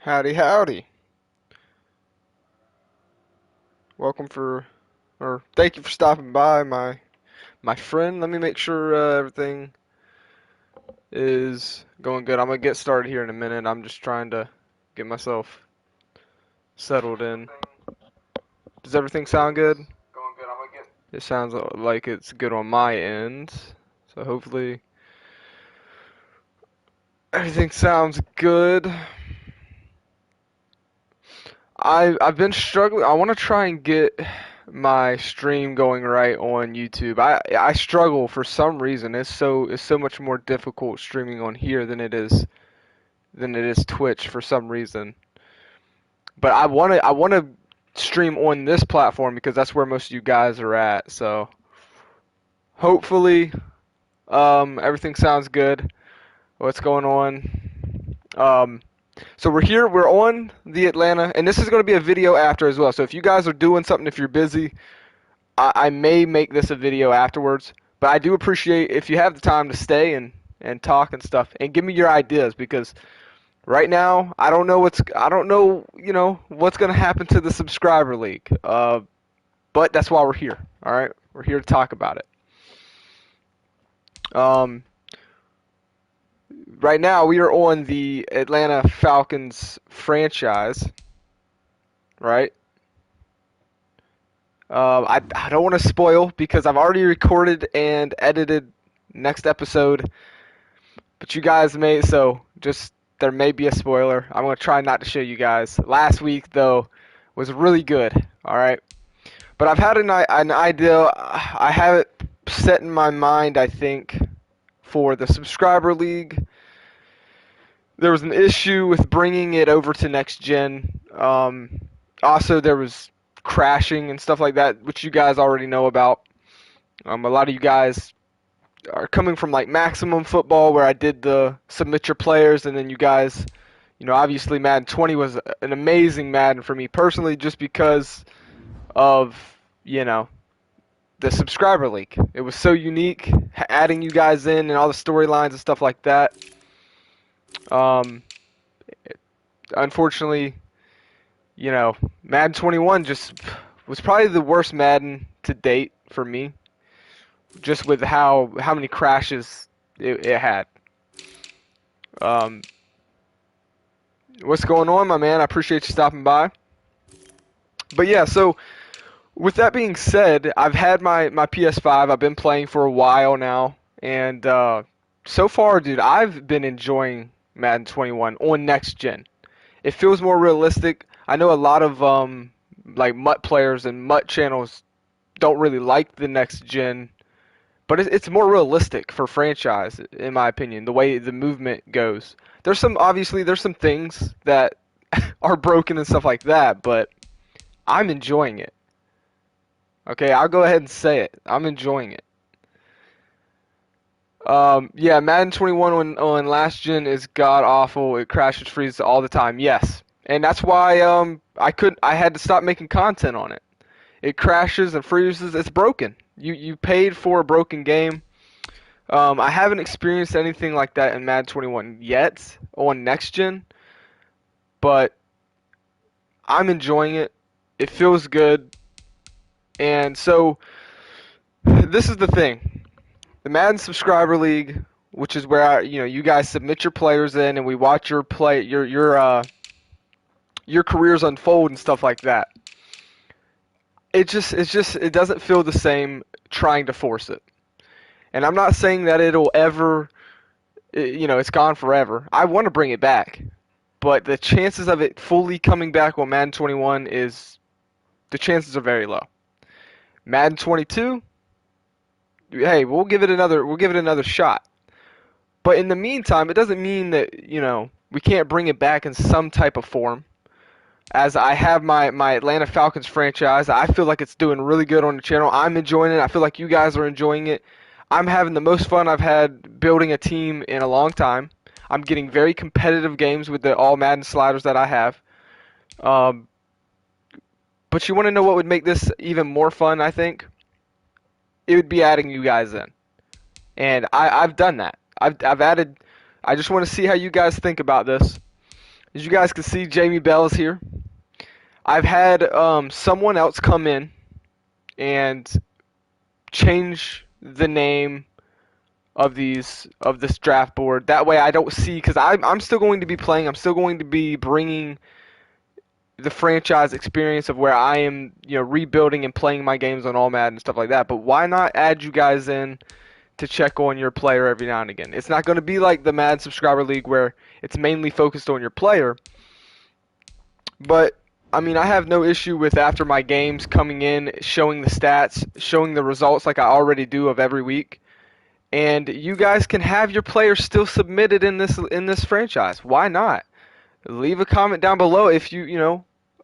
Howdy, howdy. Welcome for, or thank you for stopping by, my friend. Let me make sure everything is going good. I'm gonna get started here in a minute. I'm just trying to get myself settled in. Does everything sound good? It sounds like it's good on my end. So hopefully everything sounds good. I've been struggling. I want to try and get my stream going right on YouTube. I struggle for some reason. It's so much more difficult streaming on here than it is Twitch for some reason. But I want to stream on this platform because that's where most of you guys are at. So hopefully everything sounds good. What's going on? So we're here, we're on the Atlanta, and this is going to be a video after as well. So if you guys are doing something, if you're busy, I may make this a video afterwards. But I do appreciate if you have the time to stay and talk and stuff and give me your ideas because right now I don't know, what's going to happen to the subscriber league. But that's why we're here. All right, we're here to talk about it. Um, right now we are on the Atlanta Falcons franchise, right? I don't want to spoil because I've already recorded and edited next episode, but you guys may, so just there may be a spoiler. I'm going to try not to show you guys. Last week, though, was really good, all right? But I've had an idea. I have it set in my mind, I think, for the subscriber league. There was an issue with bringing it over to next gen. Also, there was crashing and stuff like that, which you guys already know about. A lot of you guys are coming from like Maximum Football, where I did the submit your players, and then you guys, obviously Madden 20 was an amazing Madden for me personally, just because of, you know, the subscriber league. It was so unique, adding you guys in and all the storylines and stuff like that. Um, Unfortunately, Madden 21 just was probably the worst Madden to date for me, just with how many crashes it had. Um, what's going on, my man? I appreciate you stopping by. But yeah, so with that being said, I've had my PS5. I've been playing for a while now, and so far, dude, I've been enjoying Madden 21 on next gen. It feels more realistic. I know a lot of like MUT players and MUT channels don't really like the next gen, but it's more realistic for franchise, in my opinion. The way the movement goes. There's some things that are broken and stuff like that, but I'm enjoying it. Okay, I'll go ahead and say it. I'm enjoying it. Yeah, Madden 21 on last gen is god awful. It crashes, freezes all the time. Yes, and that's why I had to stop making content on it. It crashes and freezes. It's broken. You paid for a broken game. I haven't experienced anything like that in Madden 21 yet on next gen, but I'm enjoying it. It feels good, and so this is the thing. The Madden Subscriber League, which is where you guys submit your players in, and we watch your careers unfold and stuff like that. It doesn't feel the same trying to force it. And I'm not saying that it'll ever, it's gone forever. I want to bring it back, but the chances of it fully coming back on Madden 21 the chances are very low. Madden 22, hey, we'll give it another shot. But in the meantime, it doesn't mean that, we can't bring it back in some type of form. As I have my Atlanta Falcons franchise, I feel like it's doing really good on the channel. I'm enjoying it. I feel like you guys are enjoying it. I'm having the most fun I've had building a team in a long time. I'm getting very competitive games with the all Madden sliders that I have. Um, but you want to know what would make this even more fun, I think? It would be adding you guys in. And I've done that. I've added. I just want to see how you guys think about this. As you guys can see, Jamie Bell is here. I've had someone else come in and change the name of this draft board. That way, I don't see because I'm still going to be playing. I'm still going to be bringing the franchise experience of where I am, rebuilding and playing my games on All Madden and stuff like that. But why not add you guys in to check on your player every now and again? It's not going to be like the Madden Subscriber League where it's mainly focused on your player. But I mean, I have no issue with after my games coming in, showing the stats, showing the results like I already do of every week. And you guys can have your players still submitted in this franchise. Why not? Leave a comment down below if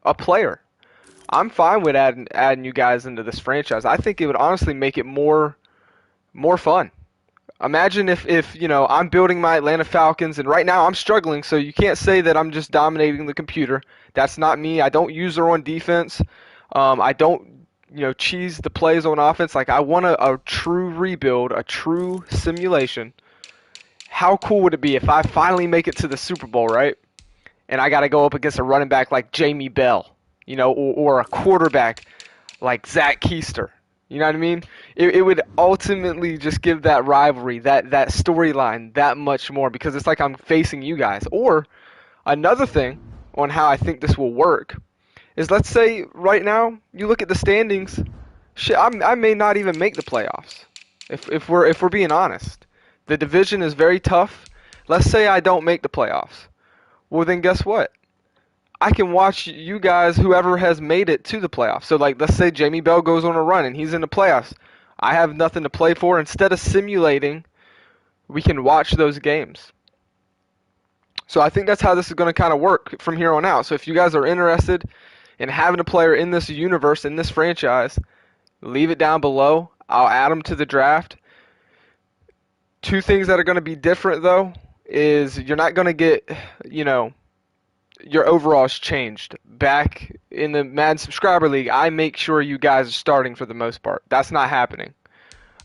a player. I'm fine with adding you guys into this franchise. I think it would honestly make it more fun. Imagine if I'm building my Atlanta Falcons and right now I'm struggling, so you can't say that I'm just dominating the computer. That's not me. I don't use her on defense. I don't cheese the plays on offense. Like I want a true rebuild, a true simulation. How cool would it be if I finally make it to the Super Bowl, right? And I got to go up against a running back like Jamie Bell, or a quarterback like Zach Keister. You know what I mean? It would ultimately just give that rivalry, that storyline, that much more because it's like I'm facing you guys. Or another thing on how I think this will work is let's say right now you look at the standings. Shit, I may not even make the playoffs. If we're being honest, the division is very tough. Let's say I don't make the playoffs. Well, then guess what? I can watch you guys, whoever has made it to the playoffs. So, like, let's say Jamie Bell goes on a run and he's in the playoffs. I have nothing to play for. Instead of simulating, we can watch those games. So I think that's how this is going to kind of work from here on out. So if you guys are interested in having a player in this universe, in this franchise, leave it down below. I'll add them to the draft. Two things that are going to be different, though, is you're not going to get, your overalls changed. Back in the Madden Subscriber League, I make sure you guys are starting for the most part. That's not happening.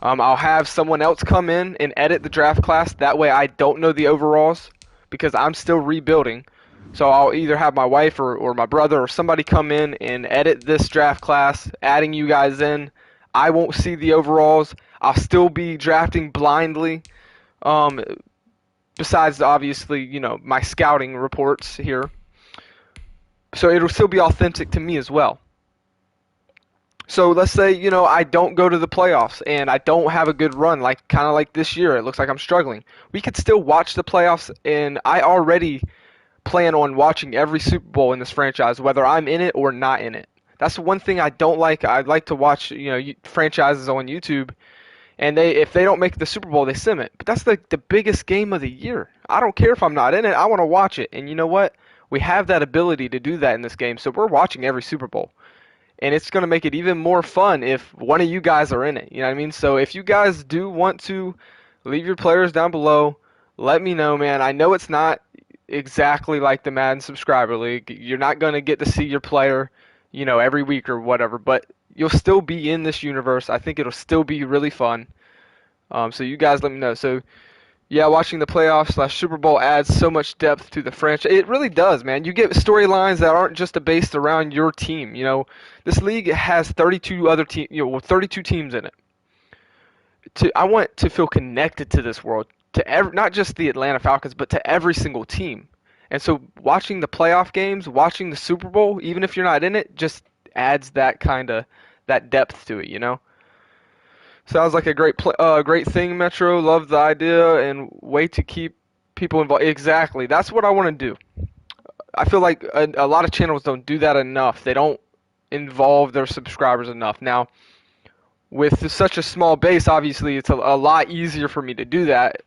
I'll have someone else come in and edit the draft class. That way I don't know the overalls because I'm still rebuilding. So I'll either have my wife or my brother or somebody come in and edit this draft class, adding you guys in. I won't see the overalls. I'll still be drafting blindly. Besides, obviously, my scouting reports here. So it'll still be authentic to me as well. So let's say, I don't go to the playoffs and I don't have a good run, kind of like this year. It looks like I'm struggling. We could still watch the playoffs, and I already plan on watching every Super Bowl in this franchise, whether I'm in it or not in it. That's one thing I don't like. I like to watch, franchises on YouTube, and if they don't make the Super Bowl, they sim it. But that's the biggest game of the year. I don't care if I'm not in it. I want to watch it. And you know what? We have that ability to do that in this game, so we're watching every Super Bowl. And it's going to make it even more fun if one of you guys are in it. You know what I mean? So if you guys do want to leave your players down below, let me know, man. I know it's not exactly like the Madden Subscriber League. You're not going to get to see your player, every week or whatever, but you'll still be in this universe. I think it'll still be really fun. So you guys let me know. So yeah, watching the playoffs / Super Bowl adds so much depth to the franchise. It really does, man. You get storylines that aren't just based around your team. This league has 32 other 32 teams in it. I want to feel connected to this world, to not just the Atlanta Falcons, but to every single team. And so, watching the playoff games, watching the Super Bowl, even if you're not in it, just adds that depth to it. Sounds like a great thing, Metro. Love the idea and way to keep people involved. Exactly. That's what I want to do. I feel like a lot of channels don't do that enough. They don't involve their subscribers enough. Now, with such a small base, obviously, it's a lot easier for me to do that.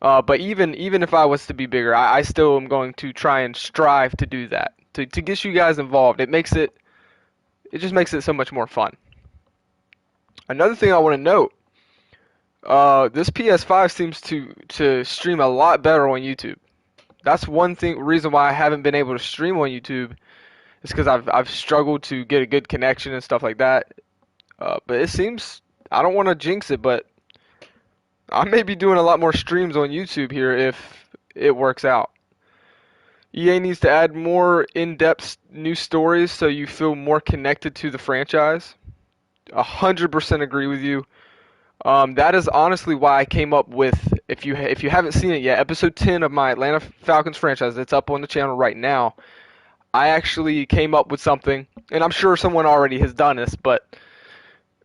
But even if I was to be bigger, I still am going to try and strive to do that. To get you guys involved. It just makes it so much more fun. Another thing I want to note, this PS5 seems to stream a lot better on YouTube. That's one reason why I haven't been able to stream on YouTube is because I've struggled to get a good connection and stuff like that. But it seems, I don't want to jinx it, but I may be doing a lot more streams on YouTube here if it works out. EA needs to add more in-depth new stories so you feel more connected to the franchise. 100% agree with you. That is honestly why I came up with, if you haven't seen it yet, episode 10 of my Atlanta Falcons franchise. It's up on the channel right now. I actually came up with something, and I'm sure someone already has done this, but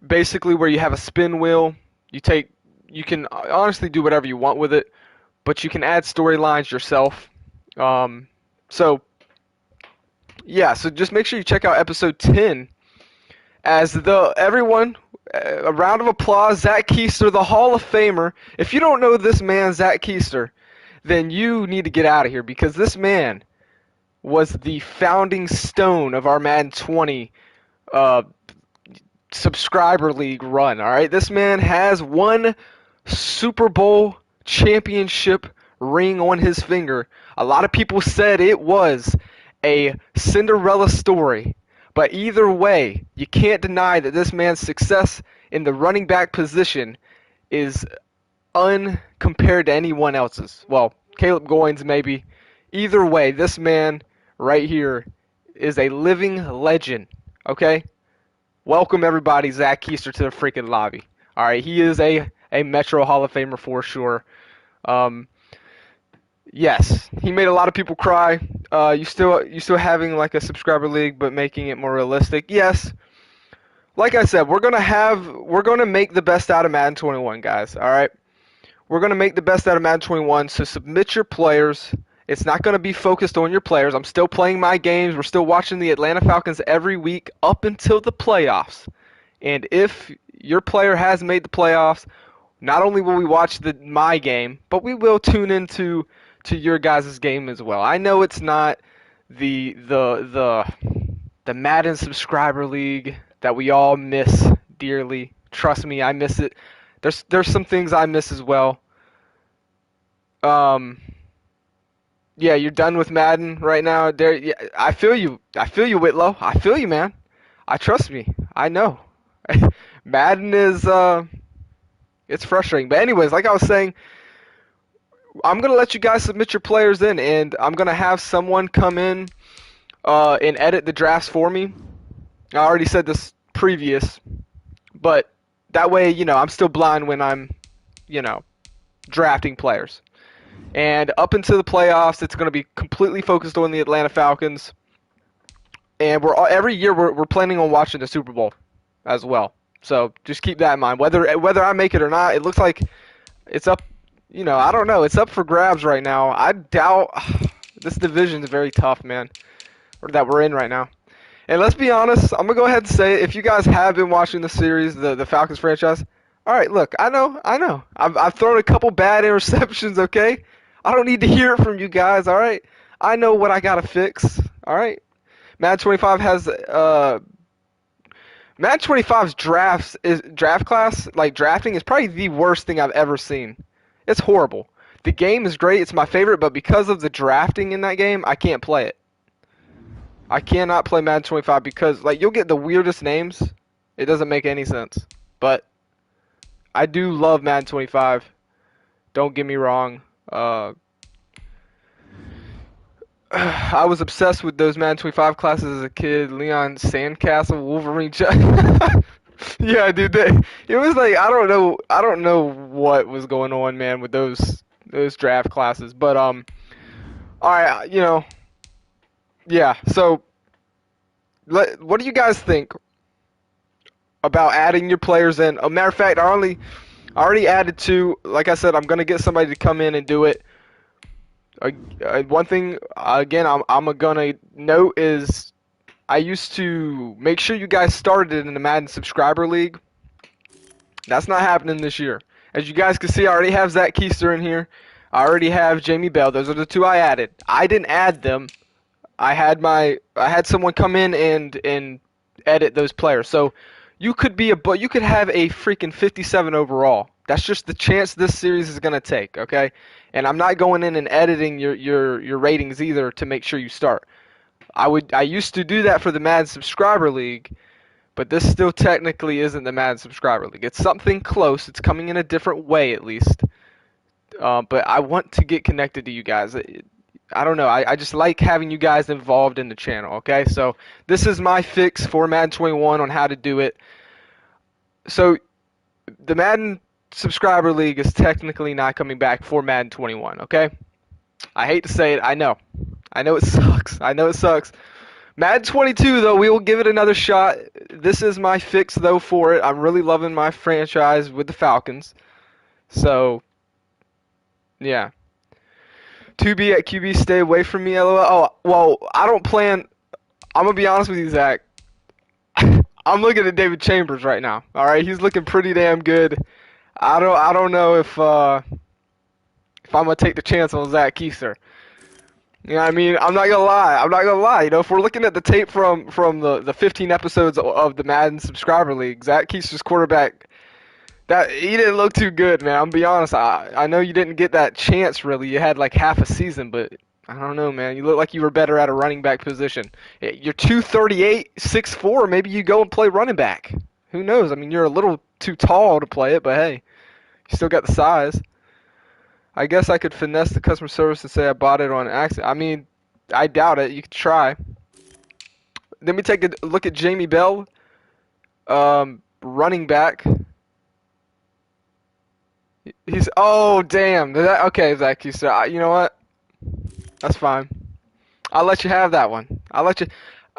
basically where you have a spin wheel, you can honestly do whatever you want with it, but you can add storylines yourself. Um, so yeah, so just make sure you check out episode 10 as the everyone a round of applause, Zach Keister, the Hall of Famer. If you don't know this man, Zach Keister, then you need to get out of here because this man was the founding stone of our Madden 20 uh, subscriber league run. All right, this man has one Super Bowl championship ring on his finger. A lot of people said it was a Cinderella story. But either way, you can't deny that this man's success in the running back position is uncompared to anyone else's. Well, Caleb Goins maybe. Either way, this man right here is a living legend. Okay? Welcome everybody, Zach Keister, to the freaking lobby. Alright, he is a Metro Hall of Famer for sure. Um, Yes, he made a lot of people cry. You still having like a subscriber league, but making it more realistic. Yes, like I said, we're gonna make the best out of Madden 21, guys. All right, we're gonna make the best out of Madden 21. So submit your players. It's not gonna be focused on your players. I'm still playing my games. We're still watching the Atlanta Falcons every week up until the playoffs. And if your player has made the playoffs, not only will we watch my game, but we will tune into to your guys' game as well. I know it's not the Madden subscriber league that we all miss dearly. Trust me, I miss it. There's some things I miss as well. Um, yeah, you're done with Madden right now. There, yeah, I feel you. I feel you, Whitlow. I feel you, man. I trust me. I know. Madden is it's frustrating. But anyways, like I was saying, I'm gonna let you guys submit your players in, and I'm gonna have someone come in and edit the drafts for me. I already said this previous, but that way, I'm still blind when I'm, you know, drafting players. And up into the playoffs, it's gonna be completely focused on the Atlanta Falcons. And every year we're planning on watching the Super Bowl as well. So just keep that in mind. Whether I make it or not, it looks like it's up. I don't know. It's up for grabs right now. I doubt this division is very tough, man, that we're in right now. And let's be honest, I'm gonna go ahead and say, if you guys have been watching the series, the Falcons franchise, all right, look, I know, I've thrown a couple bad interceptions, okay? I don't need to hear it from you guys, all right? I know what I gotta fix, all right? Madden 25 has Madden 25's draft class, like drafting, is probably the worst thing I've ever seen. It's horrible. The game is great, it's my favorite, but because of the drafting in that game, I can't play it. I cannot play Madden 25 because, like, you'll get the weirdest names. It doesn't make any sense. But I do love Madden 25. Don't get me wrong. I was obsessed with those Madden 25 classes as a kid. Leon Sandcastle, Wolverine. Yeah, dude. It was like I don't know what was going on, man, with those draft classes. But all right, yeah. So, what do you guys think about adding your players in? A matter of fact, I already added two. Like I said, I'm gonna get somebody to come in and do it. One thing again, I'm gonna note is I used to make sure you guys started in the Madden subscriber league. That's not happening this year. As you guys can see, I already have Zach Keister in here. I already have Jamie Bell. Those are the two I added. I didn't add them. I had someone come in and edit those players. So you could have a freaking 57 overall. That's just the chance this series is gonna take, okay? And I'm not going in and editing your ratings either to make sure you start. I used to do that for the Madden Subscriber League, but this still technically isn't the Madden Subscriber League. It's something close. It's coming in a different way at least. But I want to get connected to you guys. I don't know. I just like having you guys involved in the channel, okay? So this is my fix for Madden 21 on how to do it. So the Madden Subscriber League is technically not coming back for Madden 21, okay? I hate to say it. I know. I know it sucks. I know it sucks. Madden 22, though, we will give it another shot. This is my fix, though, for it. I'm really loving my franchise with the Falcons. So, yeah. 2B at QB, stay away from me, LOL. Oh, well, I don't plan. I'm going to be honest with you, Zach. I'm looking at David Chambers right now. All right, he's looking pretty damn good. I don't know if I'm gonna take the chance on Zach Keister. You know what I mean? I'm not gonna lie. I'm not gonna lie. You know, if we're looking at the tape from the 15 episodes of the Madden Subscriber League, Zach Keister's quarterback, that he didn't look too good, man. I'm gonna be honest. I know you didn't get that chance really. You had like half a season, but I don't know, man. You look like you were better at a running back position. You're 238, 6'4". Maybe you go and play running back. Who knows? I mean, you're a little too tall to play it, but hey, you still got the size. I guess I could finesse the customer service and say I bought it on accident. I mean, I doubt it. You could try. Let me take a look at Jamie Bell, running back. Oh damn. Okay, Zach. You know what? That's fine. I'll let you have that one. I'll let you.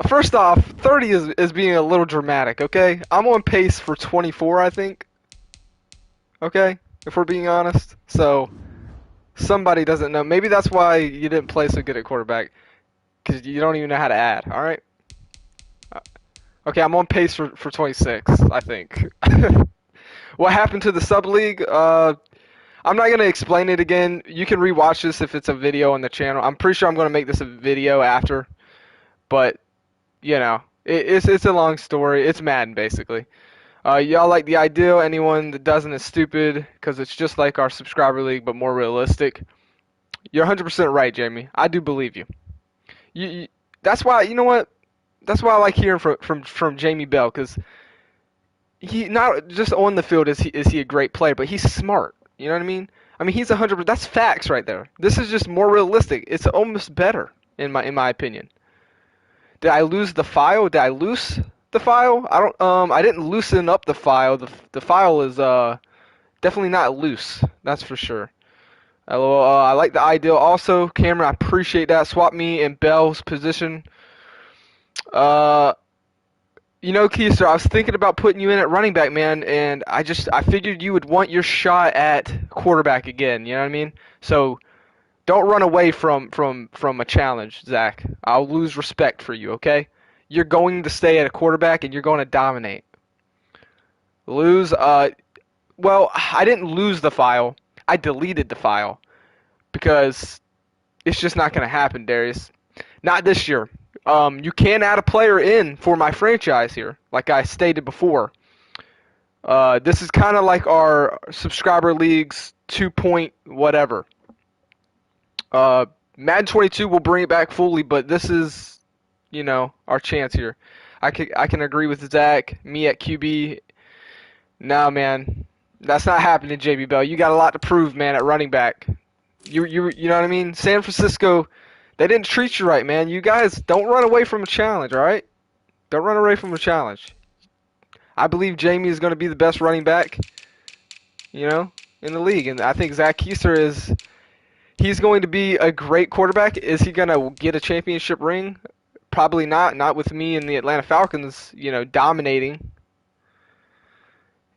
First off, 30 is being a little dramatic. Okay, I'm on pace for 24, I think. Okay, if we're being honest. So somebody doesn't know. Maybe that's why you didn't play so good at quarterback, because you don't even know how to add. All right. Okay, I'm on pace for 26, I think. What happened to the sub league? I'm not gonna explain it again. You can rewatch this if it's a video on the channel. I'm pretty sure I'm gonna make this a video after, but you know, it's a long story. It's Madden basically. Y'all like the ideal. Anyone that doesn't is stupid, because it's just like our subscriber league but more realistic. You're 100% right, Jamie. I do believe you. That's why, you know what? That's why I like hearing from Jamie Bell, because he not just on the field is he a great player, but he's smart. You know what I mean? I mean, he's 100%. That's facts right there. This is just more realistic. It's almost better in my opinion. Did I lose the file? Did I loose the file? I didn't loosen up the file. The file is definitely not loose. That's for sure. LOL, I like the ideal. Also, Cameron, I appreciate that. Swap me in Bell's position. You know, Keister, I was thinking about putting you in at running back, man, and I figured you would want your shot at quarterback again. You know what I mean? So don't run away from a challenge, Zach. I'll lose respect for you. Okay? You're going to stay at a quarterback, and you're going to dominate. Lose? Well, I didn't lose the file. I deleted the file because it's just not going to happen, Darius. Not this year. You can add a player in for my franchise here, like I stated before. This is kind of like our subscriber leagues 2 point whatever. Madden 22 will bring it back fully, but this is, you know, our chance here. I can agree with Zach, me at QB. Nah, man, that's not happening, JB Bell. You got a lot to prove, man, at running back. You know what I mean? San Francisco, they didn't treat you right, man. You guys don't run away from a challenge, all right? Don't run away from a challenge. I believe Jamie is going to be the best running back, you know, in the league, and I think Zach Keister he's going to be a great quarterback. Is he going to get a championship ring? Probably not. Not with me and the Atlanta Falcons, you know, dominating.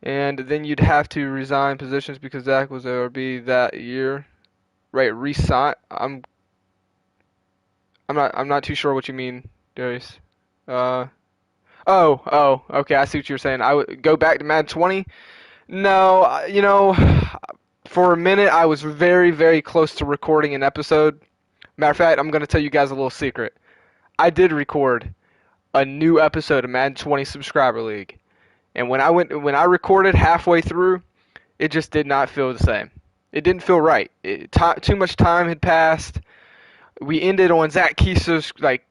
And then you'd have to resign positions because Zach was ORB that year. Right, resign. I'm not too sure what you mean, Darius. Oh, okay. I see what you're saying. I would go back to Madden 20. No, you know, for a minute I was very, very close to recording an episode. Matter of fact, I'm gonna tell you guys a little secret. I did record a new episode of Madden 20 Subscriber League, and when I recorded halfway through, it just did not feel the same. It didn't feel right. Too much time had passed. We ended on Zach Keister's like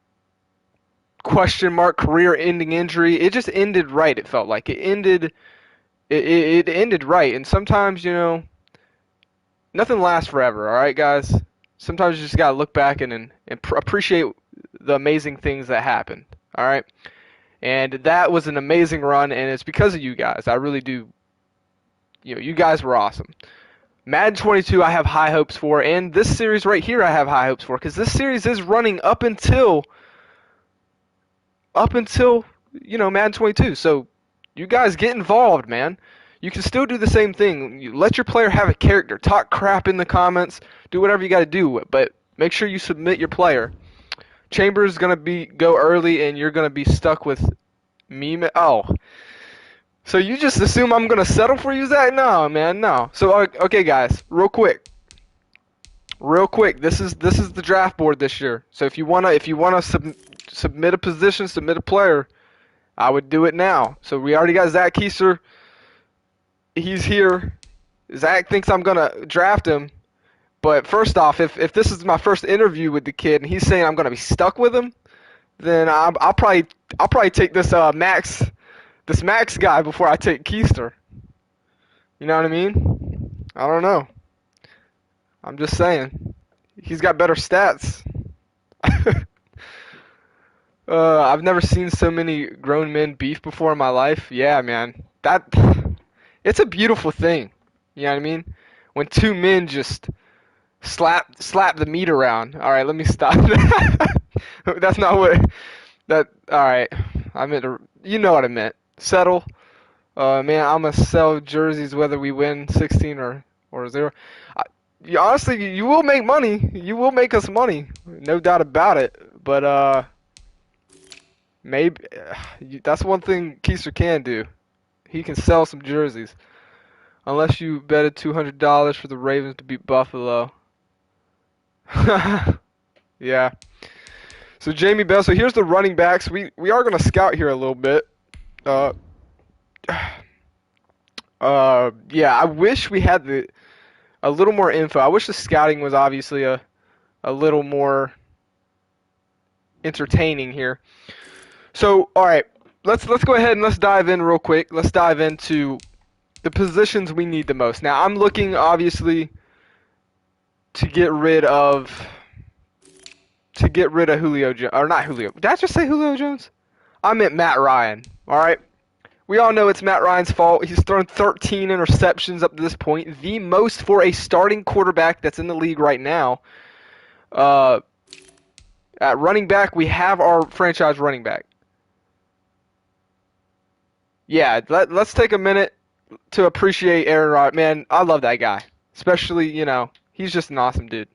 question mark career-ending injury. It just ended right. It felt like it ended. It ended right. And sometimes, you know, nothing lasts forever. All right, guys. Sometimes you just gotta look back and appreciate the amazing things that happened. All right, and that was an amazing run, and it's because of you guys. I really do. You guys were awesome. Madden 22, I have high hopes for, and this series right here, I have high hopes for, because this series is running up until Madden 22. So you guys get involved, man. You can still do the same thing. You let your player have a character. Talk crap in the comments. Do whatever you got to do, but make sure you submit your player. Chambers gonna go early, and you're gonna be stuck with me. Oh, so you just assume I'm gonna settle for you, Zach? No, man, no. So okay, guys, real quick. This is the draft board this year. So if you wanna submit a position, submit a player, I would do it now. So we already got Zach Keiser. He's here. Zach thinks I'm gonna draft him. But first off, if this is my first interview with the kid and he's saying I'm gonna be stuck with him, then I'll probably take this Max guy before I take Keister. You know what I mean? I don't know. I'm just saying. He's got better stats. I've never seen so many grown men beef before in my life. Yeah, man. It's a beautiful thing. You know what I mean? When two men just slap the meat around. All right, let me stop. That's not what all right. I meant you know what I meant. Settle. Man, I'm gonna sell jerseys whether we win 16 or 0. Honestly, you will make money. You will make us money, no doubt about it. But maybe that's one thing Keister can do. He can sell some jerseys. Unless you betted $200 for the Ravens to beat Buffalo. Yeah. So Jamie Bell. So here's the running backs. We are gonna scout here a little bit. Uh, yeah. I wish we had a little more info. I wish the scouting was obviously a little more entertaining here. So all right, let's go ahead and let's dive in real quick. Let's dive into the positions we need the most. Now I'm looking obviously to get rid of Julio Jones, or not Julio. Did I just say Julio Jones? I meant Matt Ryan. All right. We all know it's Matt Ryan's fault. He's thrown 13 interceptions up to this point, the most for a starting quarterback that's in the league right now. At running back, we have our franchise running back. Yeah, let's take a minute to appreciate Aaron Rodgers. Man, I love that guy. Especially, he's just an awesome dude.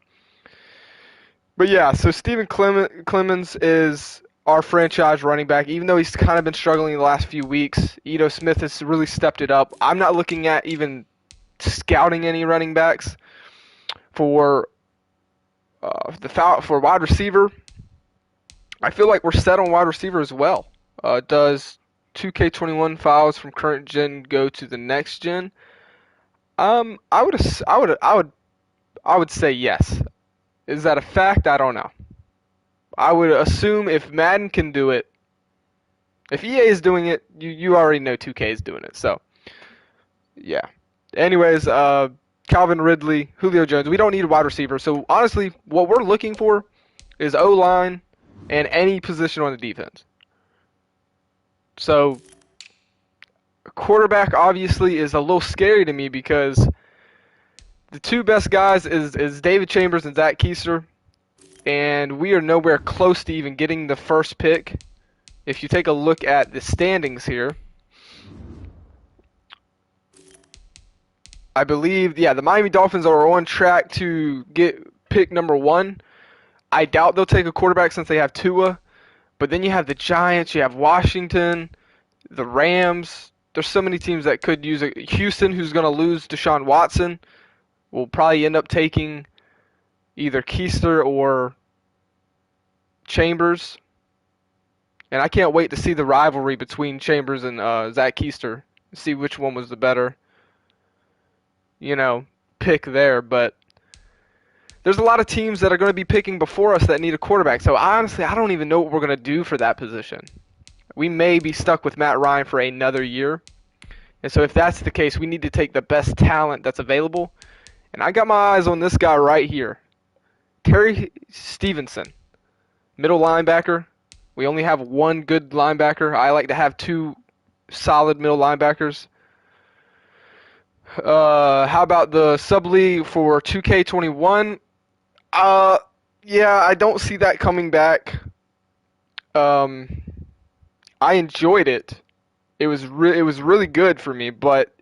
But yeah, so Stephen Clemens is our franchise running back, even though he's kind of been struggling the last few weeks. Ito Smith has really stepped it up. I'm not looking at even scouting any running backs for wide receiver. I feel like we're set on wide receiver as well. Does 2K21 files from current gen go to the next gen? I would say yes. Is that a fact? I don't know. I would assume if Madden can do it, if EA is doing it, you already know 2K is doing it. So, yeah. Anyways, Calvin Ridley, Julio Jones. We don't need a wide receiver. So, honestly, what we're looking for is O-line and any position on the defense. So, quarterback obviously is a little scary to me because the two best guys is David Chambers and Zach Keiser. And we are nowhere close to even getting the first pick. If you take a look at the standings here, I believe, the Miami Dolphins are on track to get pick number 1. I doubt they'll take a quarterback since they have Tua. But then you have the Giants, you have Washington, the Rams. There's so many teams that could use it. Houston, who's going to lose Deshaun Watson, will probably end up taking either Keister or Chambers. And I can't wait to see the rivalry between Chambers and Zach Keister. See which one was the better, pick there. But there's a lot of teams that are going to be picking before us that need a quarterback. So honestly, I don't even know what we're going to do for that position. We may be stuck with Matt Ryan for another year. And so if that's the case, we need to take the best talent that's available. And I got my eyes on this guy right here. Terry Stevenson, middle linebacker. We only have one good linebacker. I like to have two solid middle linebackers. How about the sub league for 2K21? Uh, yeah, I don't see that coming back. Um, I enjoyed it. It was really good for me, but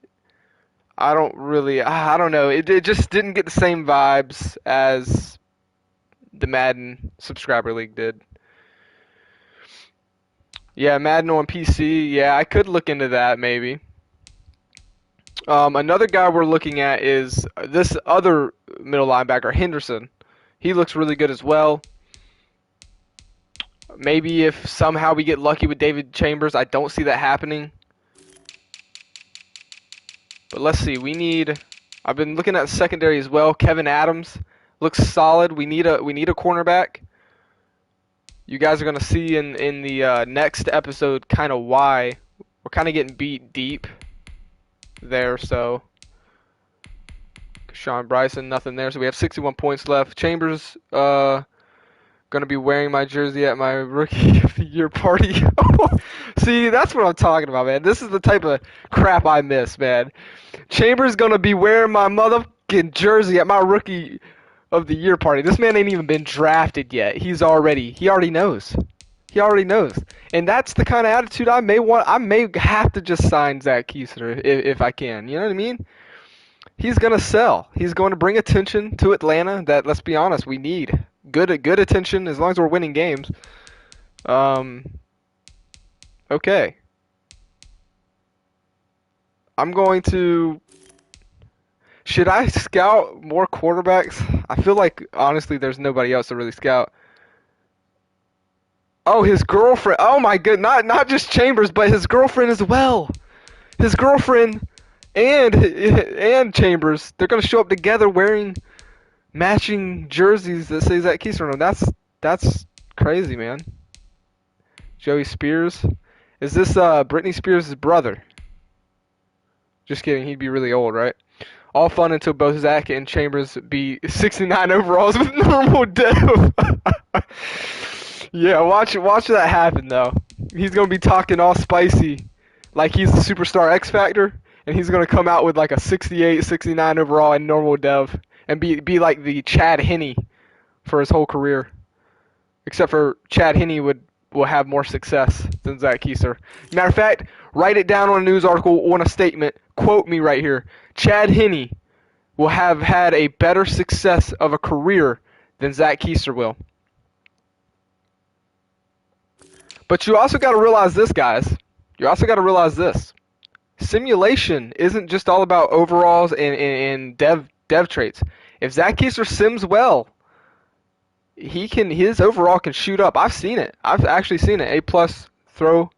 I don't know. It just didn't get the same vibes as the Madden subscriber league did. Yeah, Madden on PC. Yeah, I could look into that maybe. Another guy we're looking at is this other middle linebacker, Henderson. He looks really good as well. Maybe if somehow we get lucky with David Chambers, I don't see that happening. But let's see. I've been looking at secondary as well. Kevin Adams looks solid. We need a cornerback. You guys are gonna see in the next episode kind of why we're kind of getting beat deep there. So Sean Bryson, nothing there. So we have 61 points left. Chambers, gonna be wearing my jersey at my rookie of the year party. See, that's what I'm talking about, man. This is the type of crap I miss, man. Chambers gonna be wearing my motherfucking jersey at my rookie of the year party. This man ain't even been drafted yet. He already knows. He already knows. And that's the kind of attitude I may have to just sign Zach Keister if I can. You know what I mean? He's going to sell. He's going to bring attention to Atlanta that, let's be honest, we need. Good attention as long as we're winning games. Okay. I'm going to... Should I scout more quarterbacks? I feel like, honestly, there's nobody else to really scout. Oh, his girlfriend. Oh, my good. Not just Chambers, but his girlfriend as well. His girlfriend and Chambers, they're going to show up together wearing matching jerseys that say Zach Keister on them. That's crazy, man. Joey Spears. Is this Britney Spears' brother? Just kidding. He'd be really old, right? All fun until both Zach and Chambers be 69 overalls with normal dev. Yeah, watch that happen, though. He's going to be talking all spicy like he's the superstar X Factor, and he's going to come out with like a 68, 69 overall and normal dev and be like the Chad Henne for his whole career. Except for Chad Henne will have more success than Zach Keister. Matter of fact, write it down on a news article, on a statement. Quote me right here. Chad Henne will have had a better success of a career than Zach Keister will. But you also got to realize this, guys. You also got to realize this. Simulation isn't just all about overalls and dev traits. If Zach Keister sims well, his overall can shoot up. I've seen it. I've actually seen it. A+ throw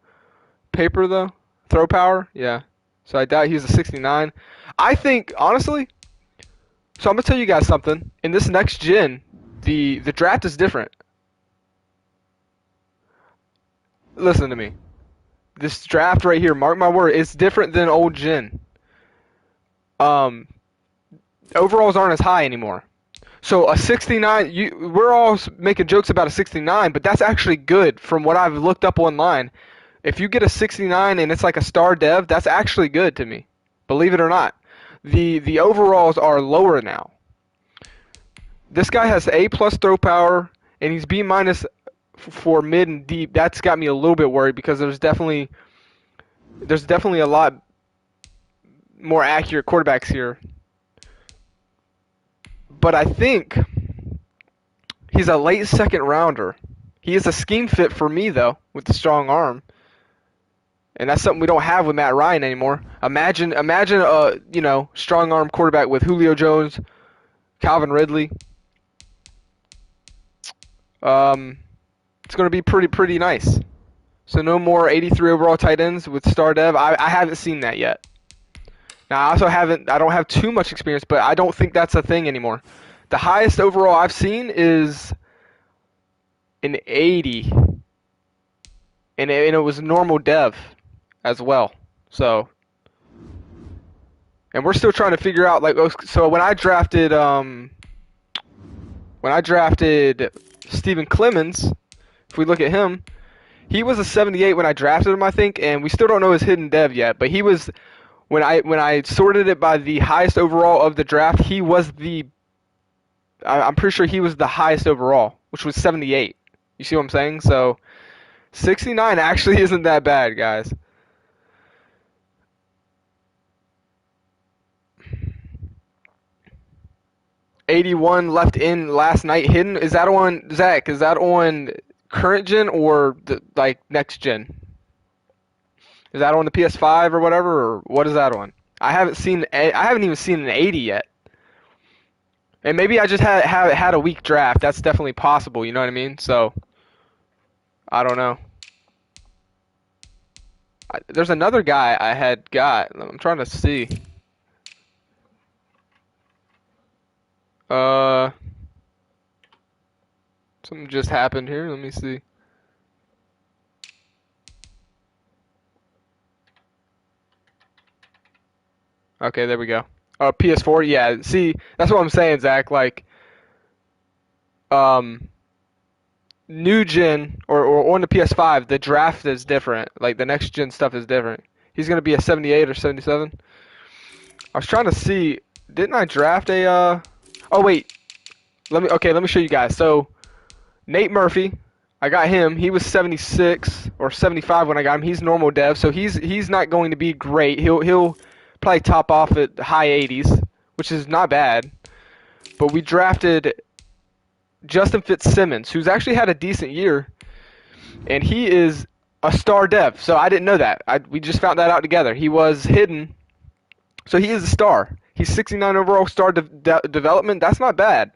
paper though. Throw power. Yeah. So I doubt he's a 69. I think honestly, so I'm gonna tell you guys something. In this next gen, the draft is different. Listen to me. This draft right here, mark my word, it's different than old gen. Overalls aren't as high anymore. So a 69, we're all making jokes about a 69, but that's actually good from what I've looked up online. If you get a 69 and it's like a star dev, that's actually good to me. Believe it or not. The overalls are lower now. This guy has A+ throw power, and he's B- for mid and deep. That's got me a little bit worried because there's definitely a lot more accurate quarterbacks here. But I think he's a late second rounder. He is a scheme fit for me though, with the strong arm. And that's something we don't have with Matt Ryan anymore. Imagine a strong arm quarterback with Julio Jones, Calvin Ridley. It's going to be pretty nice. So no more 83 overall tight ends with star dev. I haven't seen that yet. Now I don't have too much experience, but I don't think that's a thing anymore. The highest overall I've seen is an 80. And it was normal dev as well. So, and we're still trying to figure out, like, so when I drafted when I drafted Steven Clemens, if we look at him, he was a 78 when I drafted him, I think, and we still don't know his hidden dev yet. But he was when I sorted it by the highest overall of the draft, he was I'm pretty sure he was the highest overall, which was 78. You see what I'm saying? So 69 actually isn't that bad, guys. 81 left in last night hidden. Is that on Zach? Is that on current gen or like next gen? Is that on the PS5 or whatever, or what is that on? I haven't even seen an 80 yet. And maybe I just had a weak draft. That's definitely possible. You know what I mean? So I don't know. There's another guy I had got. I'm trying to see. Uh, Something just happened here. Let me see. Okay, there we go. PS4. Yeah. See, that's what I'm saying, Zach. Like, um, new gen or on the PS5, the draft is different. Like the next gen stuff is different. He's gonna be a 78 or 77. I was trying to see. Didn't I draft a? Oh wait. Let me show you guys. So Nate Murphy, I got him. He was 76 or 75 when I got him. He's normal dev, so he's not going to be great. He'll probably top off at high 80s, which is not bad. But we drafted Justin Fitzsimmons, who's actually had a decent year, and he is a star dev. So I didn't know that. We just found that out together. He was hidden, so he is a star. He's 69 overall star development. That's not bad.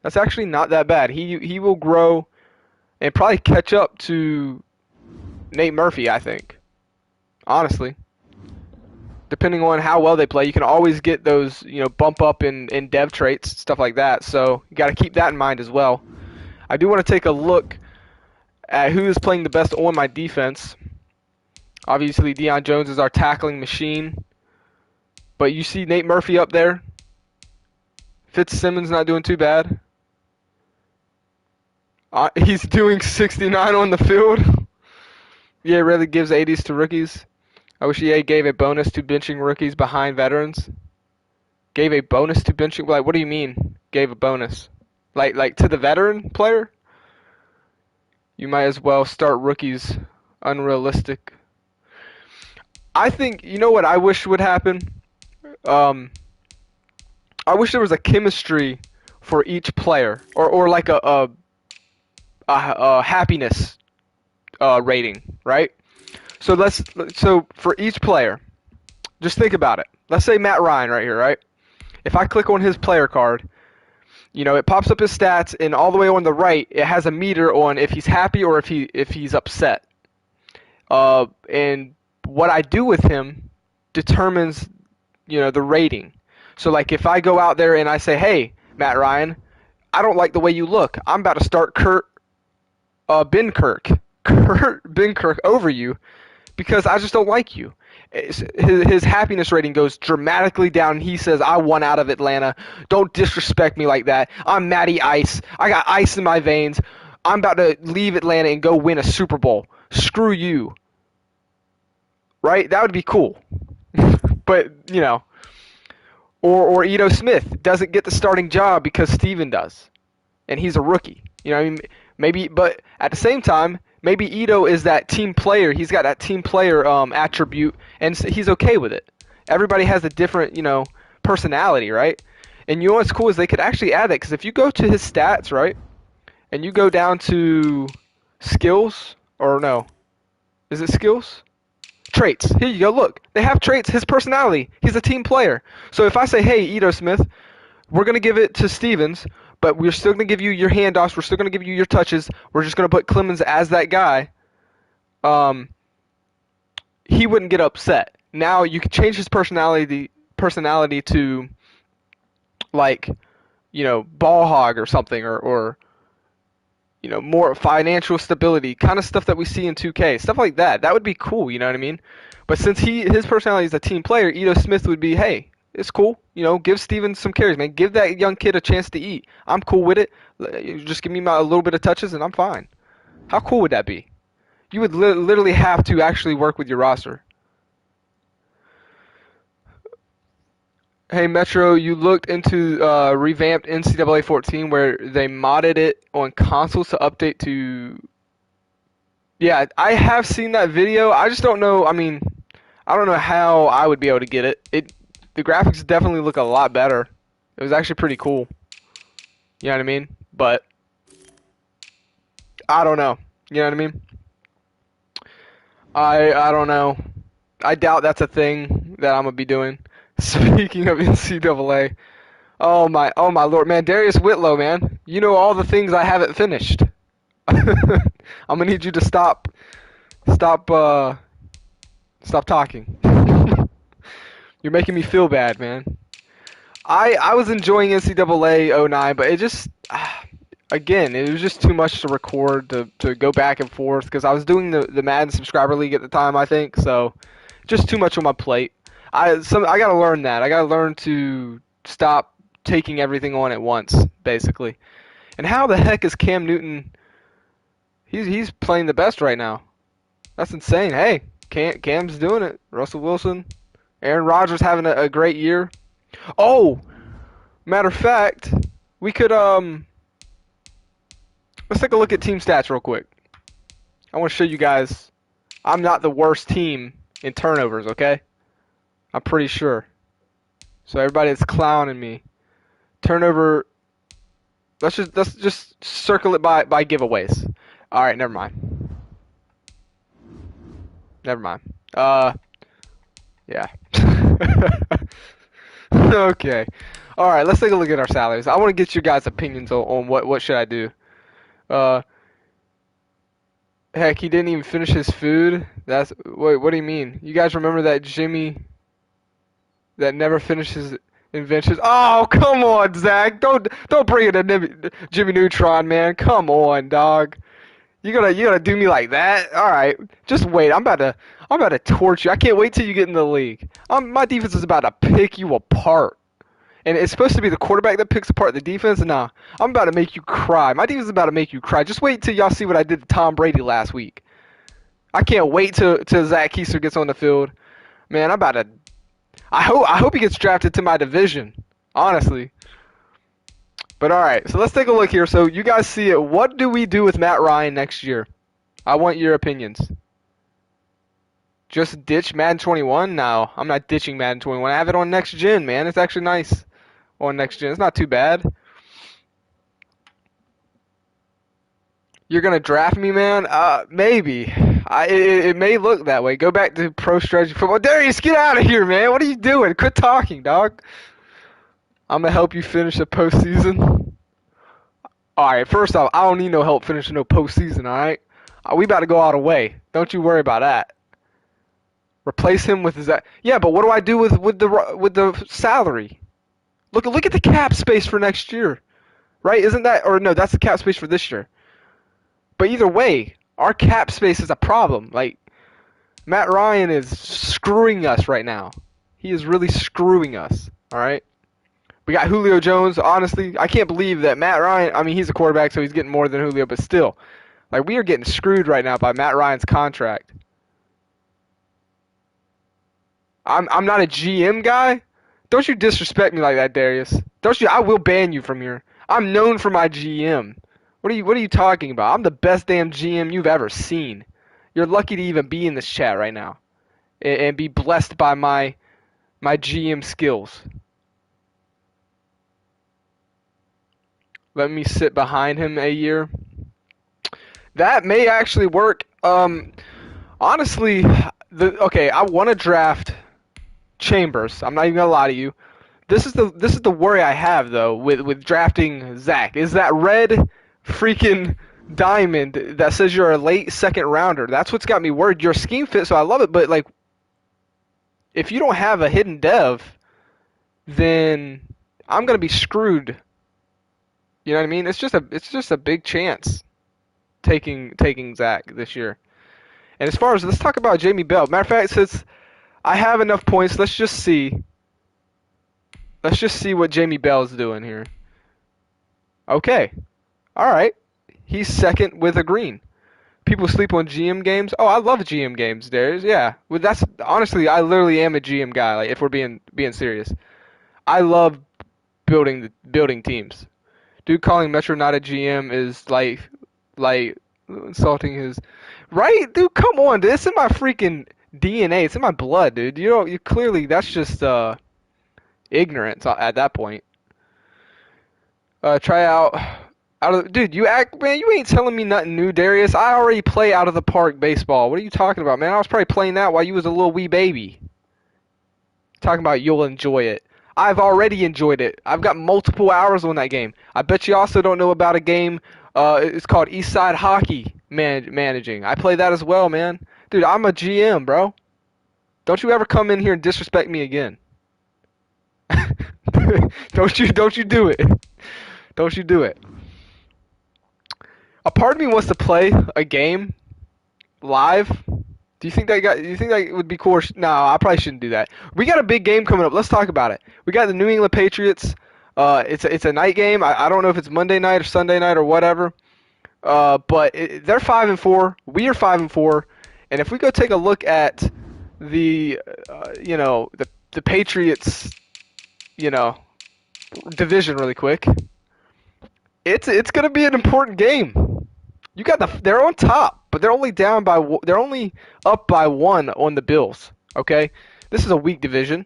That's actually not that bad. He will grow and probably catch up to Nate Murphy, I think. Honestly. Depending on how well they play, you can always get those, bump up in dev traits, stuff like that. So you got to keep that in mind as well. I do want to take a look at who is playing the best on my defense. Obviously, Deion Jones is our tackling machine. But you see Nate Murphy up there. Fitzsimmons not doing too bad. He's doing 69 on the field. EA really gives 80s to rookies. I wish EA gave a bonus to benching rookies behind veterans. Gave a bonus to benching? Like, what do you mean, gave a bonus? Like to the veteran player? You might as well start rookies. Unrealistic. I think, you know what I wish would happen? I wish there was a chemistry for each player. Or like a happiness rating, right? So for each player, just think about it. Let's say Matt Ryan right here, right? If I click on his player card, it pops up his stats, and all the way on the right, it has a meter on if he's happy or if he's upset. And what I do with him determines, the rating. So like if I go out there and I say, hey, Matt Ryan, I don't like the way you look. I'm about to start Kurt Benkirk over you because I just don't like you. His happiness rating goes dramatically down. He says, I want out of Atlanta. Don't disrespect me like that. I'm Matty Ice. I got ice in my veins. I'm about to leave Atlanta and go win a Super Bowl. Screw you. Right? That would be cool. But, or Ito Smith doesn't get the starting job because Steven does. And he's a rookie. Maybe, but at the same time, maybe Ito is that team player. He's got that team player attribute, and he's okay with it. Everybody has a different, personality, right? And what's cool is they could actually add that, because if you go to his stats, right, and you go down to skills, or no, is it skills? Traits. Here you go, look. They have traits, his personality. He's a team player. So if I say, hey, Ito Smith, we're going to give it to Stevens, but we're still going to give you your handoffs. We're still going to give you your touches. We're just going to put Clemens as that guy. He wouldn't get upset. Now you could change his personality to like, ball hog or something, or more financial stability, kind of stuff that we see in 2K, stuff like that. That would be cool. You know what I mean? But since his personality is a team player, Ito Smith would be, hey, It's cool. Give Steven some carries, man. Give that young kid a chance to eat. I'm cool with it. Just give me a little bit of touches and I'm fine. How cool would that be? You would literally have to actually work with your roster. Hey Metro, you looked into revamped NCAA 14 where they modded it on consoles to update to. Yeah, I have seen that video. I just don't know. I mean, I don't know how I would be able to get it. The graphics definitely look a lot better. It was actually pretty cool. You know what I mean? But I don't know. You know what I mean? I don't know. I doubt that's a thing that I'm gonna be doing. Speaking of NCAA, oh my Lord, man, Darius Whitlow, man, you know all the things I haven't finished. I'm gonna need you to stop, stop talking. You're making me feel bad, man. I was enjoying NCAA '09, but it just, again, it was just too much to record to go back and forth because I was doing the Madden Subscriber League at the time, I think, so just too much on my plate. I gotta learn that. I gotta learn to stop taking everything on at once, basically. And how the heck is Cam Newton? He's playing the best right now. That's insane. Hey, Cam's doing it. Russell Wilson, Aaron Rodgers having a great year. Oh, matter of fact, we could let's take a look at team stats real quick. I want to show you guys I'm not the worst team in turnovers, okay? I'm pretty sure. So everybody is clowning me. Turnover. Let's just circle it by giveaways. All right, never mind. Never mind. Yeah. Okay. All right, let's take a look at our salaries. I want to get you guys' opinions on what should I do. Uh, Heck, he didn't even finish his food. Wait, what do you mean? You guys remember that Jimmy that never finished his inventions? Oh, come on, Zach. Don't bring it to Jimmy Neutron, man. Come on, dog. You gotta do me like that? All right, just wait. I'm about to torch you. I can't wait till you get in the league. My defense is about to pick you apart. And it's supposed to be the quarterback that picks apart the defense. Nah, I'm about to make you cry. My defense is about to make you cry. Just wait till y'all see what I did to Tom Brady last week. I can't wait till Zach Keister gets on the field. Man, I'm about to. I hope he gets drafted to my division. Honestly. But all right, so let's take a look here. So you guys see it. What do we do with Matt Ryan next year? I want your opinions. Just ditch Madden 21? No, I'm not ditching Madden 21. I have it on next gen, man. It's actually nice on next gen. It's not too bad. You're gonna draft me, man? Maybe. It may look that way. Go back to pro strategy football. Darius, get out of here, man. What are you doing? Quit talking, dog. I'm gonna help you finish the postseason. All right. First off, I don't need no help finishing no postseason. All right. We about to go all the way. Don't you worry about that. Replace him with Zach. Yeah, but what do I do with the salary? Look at the cap space for next year, right? Isn't that, or no? That's the cap space for this year. But either way, our cap space is a problem. Like, Matt Ryan is screwing us right now. He is really screwing us. All right. We got Julio Jones. Honestly, I can't believe that Matt Ryan. I mean, he's a quarterback, so he's getting more than Julio, but still, like, we are getting screwed right now by Matt Ryan's contract. I'm not a GM guy. Don't you disrespect me like that, Darius. Don't you? I will ban you from here. I'm known for my GM. What are you talking about? I'm the best damn GM you've ever seen. You're lucky to even be in this chat right now and be blessed by my GM skills. Let me sit behind him a year. That may actually work. Honestly, okay, I want to draft Chambers. I'm not even gonna lie to you. This is the worry I have though with drafting Zach. Is that red freaking diamond that says you're a late second rounder? That's what's got me worried. Your scheme fits, so I love it, but like, if you don't have a hidden dev, then I'm gonna be screwed. You know what I mean? It's just a big chance taking Zach this year. And as far as, let's talk about Jamie Bell. Matter of fact, since I have enough points, let's just see. Let's just see what Jamie Bell's doing here. Okay. All right. He's second with a green. People sleep on GM games. Oh, I love GM games, Darius. Yeah. Well, that's honestly, I literally am a GM guy. Like, if we're being serious, I love building teams. Dude, calling Metro not a GM is like insulting his right. Dude, come on, dude. It's in my freaking DNA. It's in my blood, dude. You clearly that's just ignorance at that point. Try out of dude. You act man. You ain't telling me nothing new, Darius. I already play out of the park baseball. What are you talking about, man? I was probably playing that while you was a little wee baby. Talking about you'll enjoy it. I've already enjoyed it. I've got multiple hours on that game. I bet you also don't know about a game. It's called Eastside Hockey Managing. I play that as well, man. Dude, I'm a GM, bro. Don't you ever come in here and disrespect me again. Don't you do it. Don't you do it. A part of me wants to play a game live. Do you think that would be cool? No, I probably shouldn't do that. We got a big game coming up. Let's talk about it. We got the New England Patriots. It's a night game. I don't know if it's Monday night or Sunday night or whatever. They're 5-4. We are 5-4. And if we go take a look at the the Patriots, you know, division really quick, it's gonna be an important game. They're on top, but they're only up by one on the Bills. Okay, this is a weak division.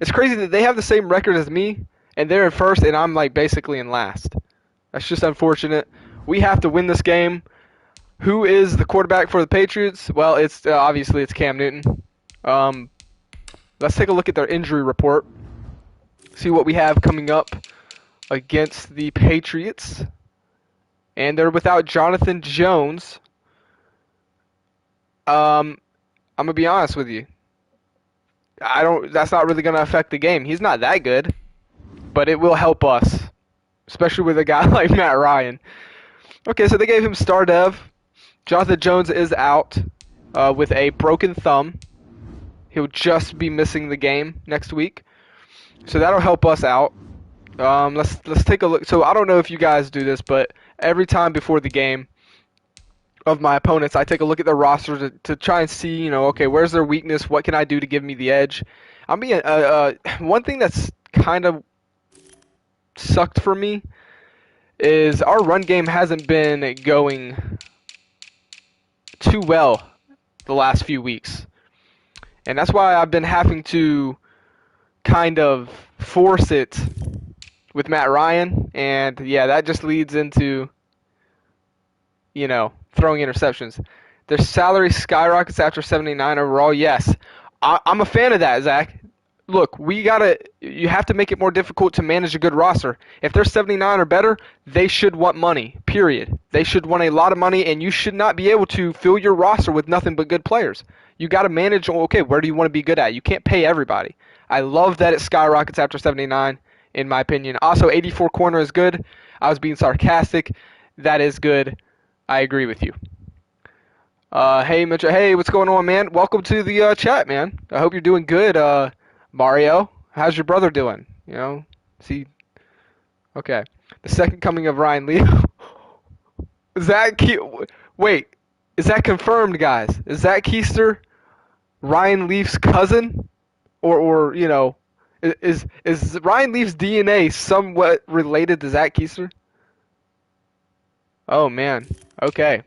It's crazy that they have the same record as me, and they're in first, and I'm like basically in last. That's just unfortunate. We have to win this game. Who is the quarterback for the Patriots? Well, it's obviously it's Cam Newton. Um, let's take a look at their injury report. See what we have coming up against the Patriots. And they're without Jonathan Jones. I'm gonna be honest with you. That's not really gonna affect the game. He's not that good, but it will help us, especially with a guy like Matt Ryan. Okay, so they gave him star dev. Jonathan Jones is out with a broken thumb. He'll just be missing the game next week, so that'll help us out. Let's take a look. So I don't know if you guys do this, but every time before the game of my opponents, I take a look at their roster to try and see, okay, where's their weakness? What can I do to give me the edge? One thing that's kind of sucked for me is our run game hasn't been going too well the last few weeks. And that's why I've been having to kind of force it with Matt Ryan. And yeah, that just leads into, throwing interceptions. Their salary skyrockets after 79 overall. Yes, I'm a fan of that, Zach. Look, you have to make it more difficult to manage a good roster. If they're 79 or better, they should want money, period. They should want a lot of money, and you should not be able to fill your roster with nothing but good players. You got to manage, okay, where do you want to be good at? You can't pay everybody. I love that it skyrockets after 79, in my opinion. Also, 84 corner is good. I was being sarcastic. That is good. I agree with you. Hey, Mitchell. Hey, what's going on, man? Welcome to the chat, man. I hope you're doing good. Mario, how's your brother doing? See, okay. The second coming of Ryan Lee. Wait, is that confirmed, guys? Is Zach Keister Ryan Leaf's cousin, or is Ryan Leaf's DNA somewhat related to Zach Keister? Oh man. Okay.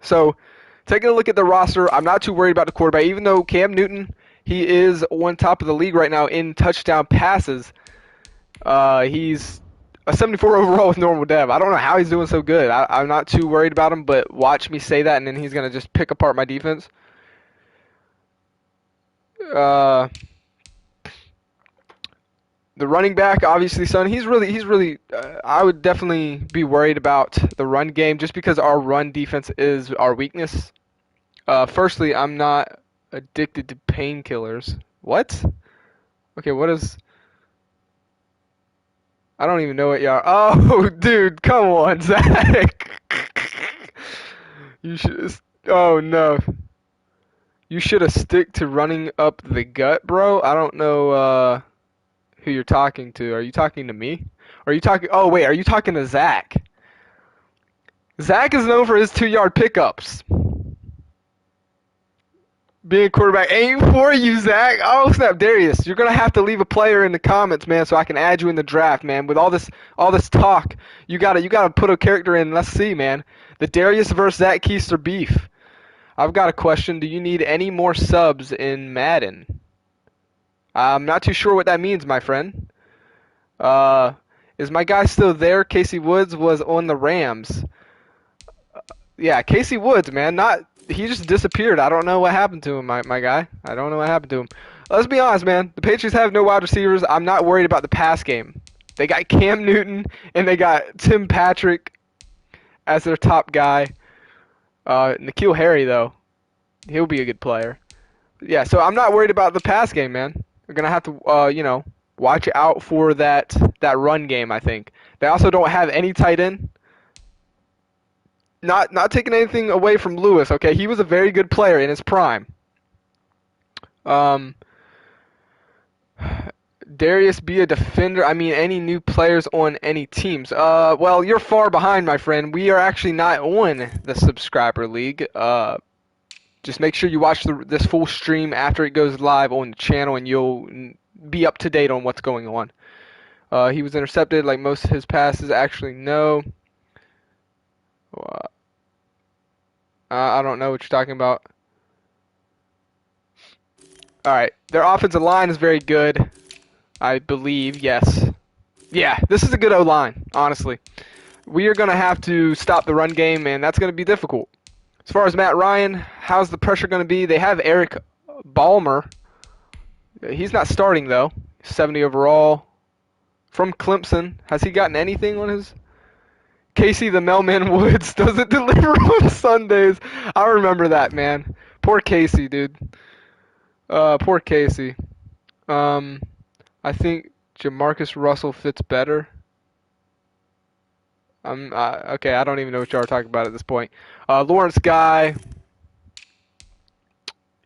So, taking a look at the roster, I'm not too worried about the quarterback, even though Cam Newton. He is on top of the league right now in touchdown passes. He's a 74 overall with normal dev. I don't know how he's doing so good. I'm not too worried about him, but watch me say that, and then he's going to just pick apart my defense. The running back, obviously, son, he's really. I would definitely be worried about the run game just because our run defense is our weakness. Firstly, I'm not addicted to painkillers. What? Okay, what is... I don't even know what y'all... Oh, dude, come on, Zach. You should... Oh, no. You should have stick to running up the gut, bro. I don't know who you're talking to. Are you talking to me? Or are you talking? Oh wait, are you talking to Zach? Zach is known for his 2-yard pickups. Being a quarterback ain't for you, Zach. Oh snap, Darius, you're gonna have to leave a player in the comments, man, so I can add you in the draft, man. With all this talk, you gotta put a character in. Let's see, man. The Darius versus Zach Keister beef. I've got a question. Do you need any more subs in Madden? I'm not too sure what that means, my friend. Is my guy still there? Casey Woods was on the Rams. Yeah, Casey Woods, man. He just disappeared. I don't know what happened to him, my guy. I don't know what happened to him. Let's be honest, man. The Patriots have no wide receivers. I'm not worried about the pass game. They got Cam Newton and they got Tim Patrick as their top guy. N'Keal Harry, though, he'll be a good player. Yeah, so I'm not worried about the pass game, man. We're gonna have to, watch out for that run game. I think they also don't have any tight end. Not taking anything away from Lewis. Okay, he was a very good player in his prime. Um, Darius be a defender. I mean, any new players on any teams? Well, you're far behind, my friend. We are actually not on the subscriber league. Just make sure you watch this full stream after it goes live on the channel, and you'll be up to date on what's going on. He was intercepted like most of his passes. Actually, no. I don't know what you're talking about. All right, their offensive line is very good, I believe. Yes. Yeah, this is a good O-line, honestly. We are going to have to stop the run game, and that's going to be difficult. As far as Matt Ryan, how's the pressure going to be? They have Eric Ballmer. He's not starting, though. 70 overall. From Clemson. Has he gotten anything on his... Casey the Mailman Woods doesn't deliver on Sundays. I remember that, man. Poor Casey, dude. Poor Casey. I think Jamarcus Russell fits better. Okay, I don't even know what y'all are talking about at this point. Lawrence Guy.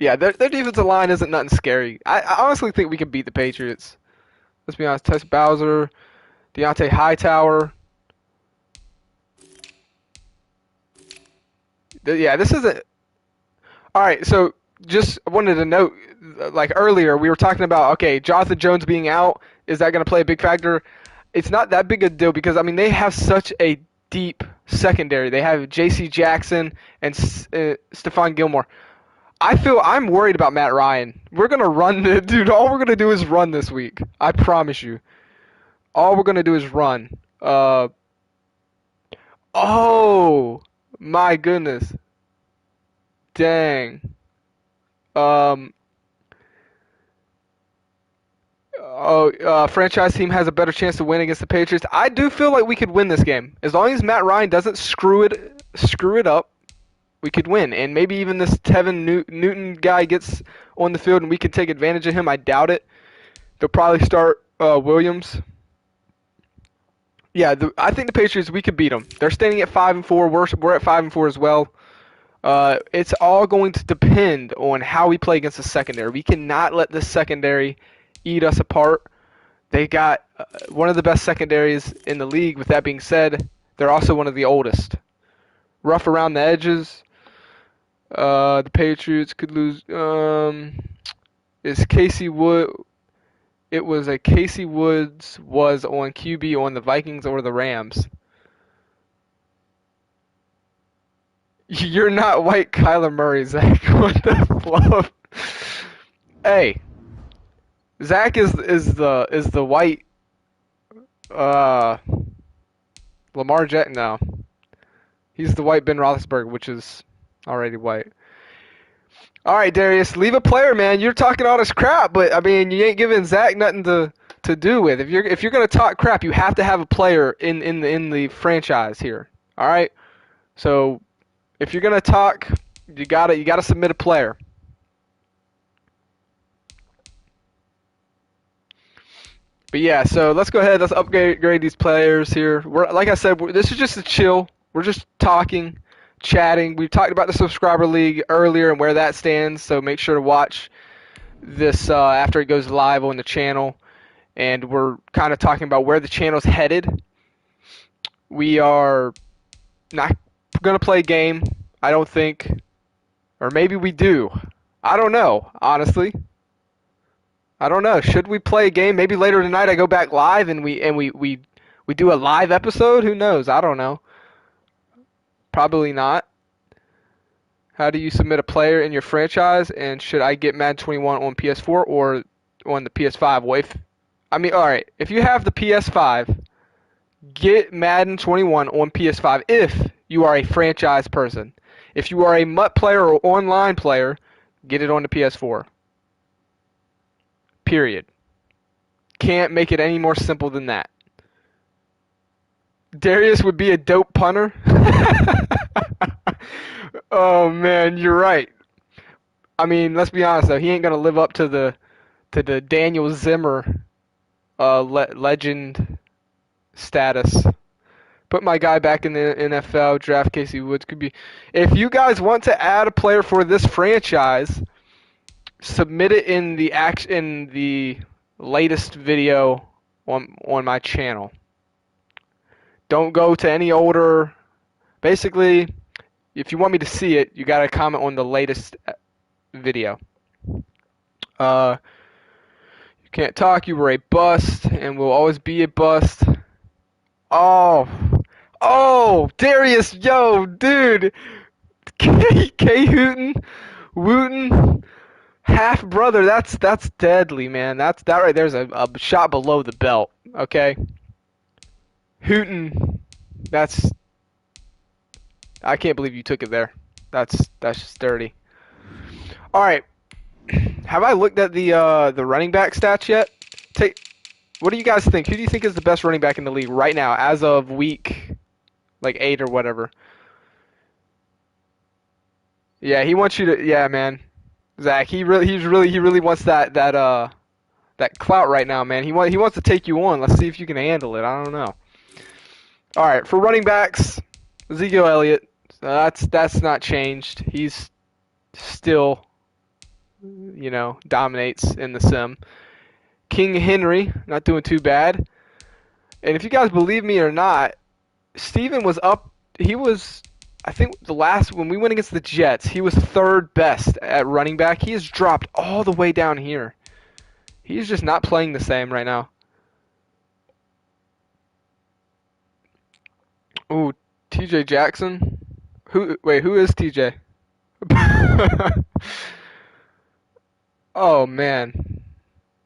Yeah, their defensive line isn't nothing scary. I honestly think we can beat the Patriots. Let's be honest. Tess Bowser, Deontay Hightower. Yeah, this isn't... All right, so just wanted to note, like earlier, we were talking about, okay, Jonathan Jones being out, is that going to play a big factor? It's not that big a deal because, I mean, they have such a deep secondary. They have J.C. Jackson and Stephon Gilmore. I'm worried about Matt Ryan. We're going to run the dude. All we're going to do is run this week. I promise you. All we're going to do is run. Oh, my goodness. Dang. Franchise team has a better chance to win against the Patriots. I do feel like we could win this game. As long as Matt Ryan doesn't screw it up, we could win. And maybe even this Tevin Newton guy gets on the field and we can take advantage of him. I doubt it. They'll probably start Williams. Yeah, I think the Patriots, we could beat them. They're standing at 5-4. We're at 5-4 as well. It's all going to depend on how we play against the secondary. We cannot let the secondary eat us apart. They got one of the best secondaries in the league. With that being said, they're also one of the oldest. Rough around the edges. The Patriots could lose. Is Casey Wood? It was a Casey Woods was on QB on the Vikings or the Rams. You're not white Kyler Murray, Zach. What the fluff? Hey, Zach is the white Lamar Jackson. No, he's the white Ben Roethlisberger, which is already white. All right, Darius, leave a player, man. You're talking all this crap, but I mean, you ain't giving Zach nothing to do with. If you're gonna talk crap, you have to have a player in the franchise here. All right, so if you're gonna talk, you gotta submit a player. But yeah, so let's go ahead. Let's upgrade these players here. Like I said, this is just a chill. We're just talking, chatting. We talked about the subscriber league earlier and where that stands. So make sure to watch this after it goes live on the channel. and we're kind of talking about where the channel's headed. We are not going to play a game, I don't think. Or maybe we do. I don't know, honestly. I don't know. Should we play a game? Maybe later tonight I go back live and we do a live episode? Who knows? I don't know. Probably not. How do you submit a player in your franchise? And should I get Madden 21 on PS4 or on the PS5? Well, alright, if you have the PS5, get Madden 21 on PS5 if you are a franchise person. If you are a MUT player or online player, get it on the PS4. Period. Can't make it any more simple than that. Darius would be a dope punter. Oh man, you're right. I mean, let's be honest though, he ain't gonna live up to the Daniel Zimmer legend status. Put my guy back in the NFL. Draft Casey Woods could be. If you guys want to add a player for this franchise, submit it in the latest video on my channel. Don't go to any older. Basically, if you want me to see it, you gotta comment on the latest video. You can't talk. You were a bust, and will always be a bust. Oh, Darius, yo, dude, K Hooten, Wooten, half brother. That's deadly, man. That right there's a shot below the belt. Okay, Hooten, that's. I can't believe you took it there. That's just dirty. All right, have I looked at the running back stats yet? What do you guys think? Who do you think is the best running back in the league right now, as of week like 8 or whatever? Yeah, he wants you to. Yeah, man, Zach. He really wants that clout right now, man. He wants to take you on. Let's see if you can handle it. I don't know. All right, for running backs, Ezekiel Elliott. That's not changed. He's still, dominates in the sim. King Henry, not doing too bad. And if you guys believe me or not, Steven was up. He was, I think, when we went against the Jets, he was third best at running back. He has dropped all the way down here. He's just not playing the same right now. Ooh, TJ Jackson. Who is TJ? Oh man.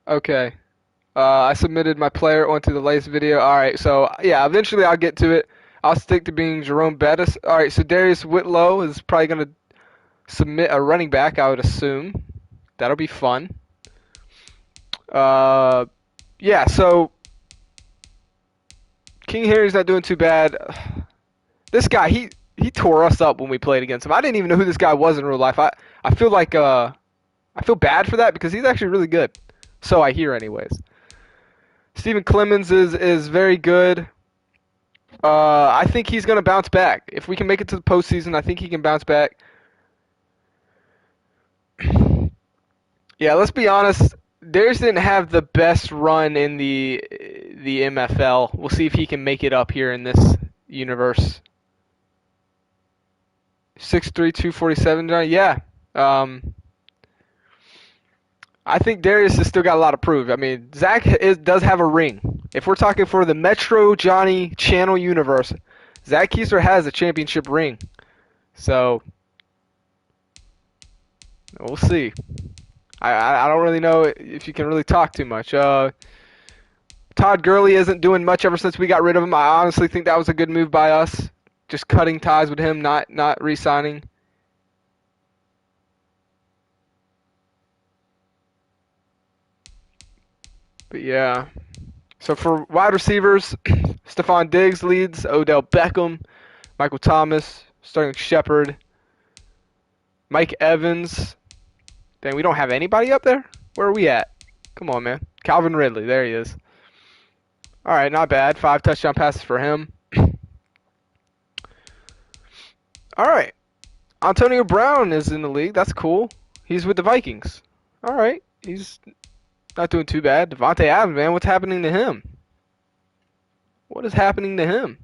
Okay. I submitted my player onto the latest video. Alright, so yeah, eventually I'll get to it. I'll stick to being Jerome Bettis. Alright, so Darius Whitlow is probably going to submit a running back, I would assume. That'll be fun. Yeah, so King Henry's not doing too bad. This guy, he tore us up when we played against him. I didn't even know who this guy was in real life. I feel like I feel bad for that because he's actually really good. So I hear anyways. Stephen Clemens is very good. I think he's going to bounce back. If we can make it to the postseason, I think he can bounce back. Yeah, let's be honest. Darius didn't have the best run in the MFL. We'll see if he can make it up here in this universe. 6'3", 247. Yeah. I think Darius has still got a lot to prove. I mean, Zach does have a ring. If we're talking for the Metro Johnny Channel universe, Zach Keister has a championship ring. So, we'll see. I don't really know if you can really talk too much. Todd Gurley isn't doing much ever since we got rid of him. I honestly think that was a good move by us. Just cutting ties with him, not re-signing. But yeah. So for wide receivers, Stephon Diggs leads, Odell Beckham, Michael Thomas, Sterling Shepard, Mike Evans. Dang, we don't have anybody up there? Where are we at? Come on, man. Calvin Ridley, there he is. All right, not bad. 5 touchdown passes for him. All right. Antonio Brown is in the league. That's cool. He's with the Vikings. All right. He's Not doing too bad. Devontae Adams, man, what's happening to him? What is happening to him?